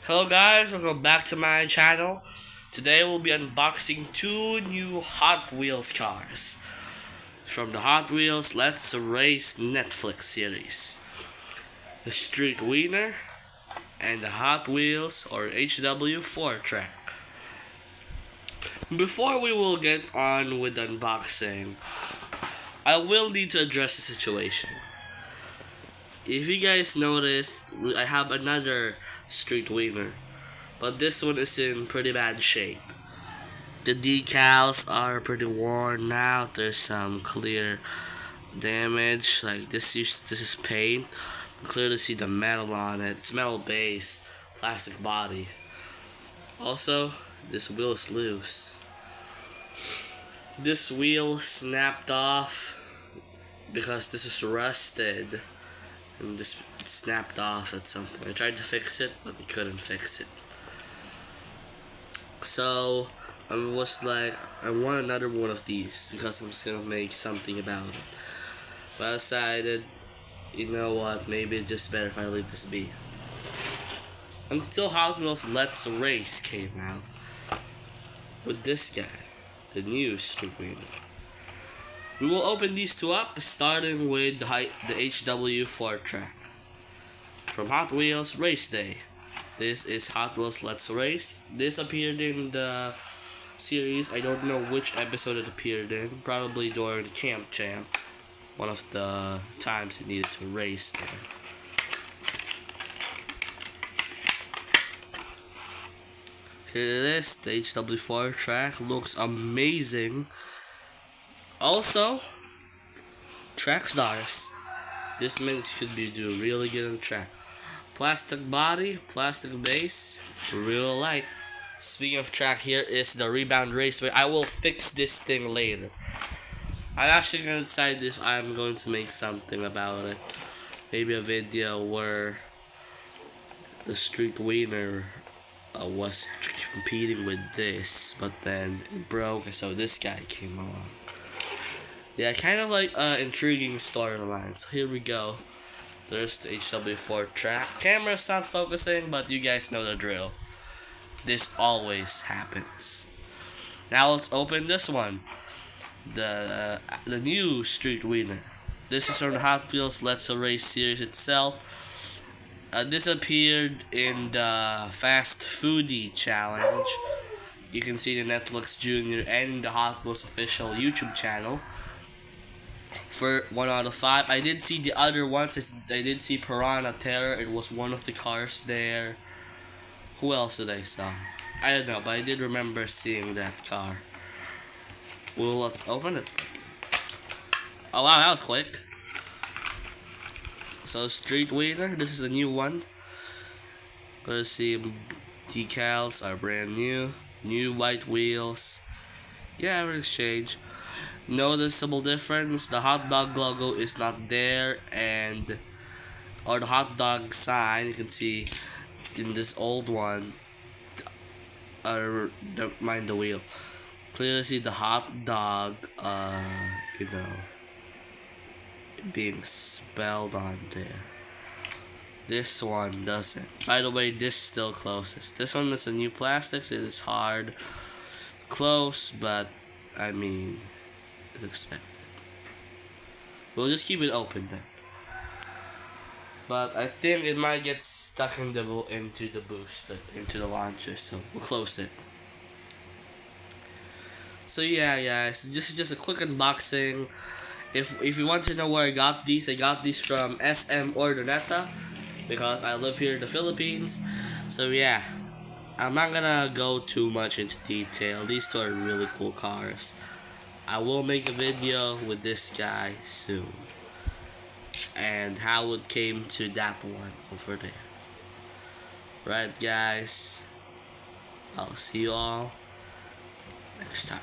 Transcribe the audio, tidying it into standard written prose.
Hello guys, welcome back to my channel. Today we'll be unboxing two new Hot Wheels cars from the Hot Wheels Let's Race Netflix series. The Street Wiener and the Hot Wheels or HW4 track. Before we will get on with the unboxing, I will need to address the situation. If you guys noticed, I have another Street Wiener, but this one is in pretty bad shape. The decals are pretty worn out. There's some clear damage, like this is paint. You can clearly see the metal on it. It's metal base, plastic body. Also, this wheel is loose. This wheel snapped off because this is rusted and just snapped off at some point. I tried to fix it, but I couldn't fix it. So I was like, I want another one of these because I'm just gonna make something about it. But I decided, you know what, maybe it's just better if I leave this be. Until Hot Wheels Let's Race came out with this guy, the new Street Wiener. We will open these two up, starting with the HW4 track from Hot Wheels Race Day. This is Hot Wheels Let's Race. This appeared in the series. I don't know which episode it appeared in. Probably during the Camp Champ. One of the times it needed to race there. Here it is. The HW4 track looks amazing. Also, track stars. This man should be doing really good on the track. Plastic body, plastic base, real light. Speaking of track, here is the Rebound Raceway. I will fix this thing later. I'm actually gonna decide if I'm going to make something about it. Maybe a video where the Street Wiener was competing with this, but then it broke, so this guy came along. Yeah, kind of like intriguing storyline. So here we go. There's the HW4 track. Camera's not focusing, but you guys know the drill. This always happens. Now let's open this one. The new Street Wiener. This is from the Hot Wheels Let's Race series itself. This appeared in the Fast Foodie Challenge. You can see the Netflix Junior and the Hot Wheels official YouTube channel. For 1 out of 5. I did see the other ones. I did see Piranha Terror. It was one of the cars there. Who else did I saw? I don't know, but I did remember seeing that car. Well, let's open it. Oh wow, that was quick. So Street Wiener, this is the new one. Let's see, decals are brand new. New white wheels. Yeah, everything's changed. Noticeable difference, the hot dog logo is not there, and or the hot dog sign you can see in this old one, don't mind the wheel, clearly see the hot dog being spelled on there. This one doesn't. By the way, this still closes. This one is a new plastics. It is hard close, but I mean, it's expected. We'll just keep it open then. But I think it might get stuck into the booster, into the launcher, so we'll close it. So yeah, guys, this is just a quick unboxing. If you want to know where I got these from SM Ordoneta because I live here in the Philippines. So yeah, I'm not gonna go too much into detail. These two are really cool cars. I will make a video with this guy soon. And how it came to that one over there. Right, guys? I'll see you all next time.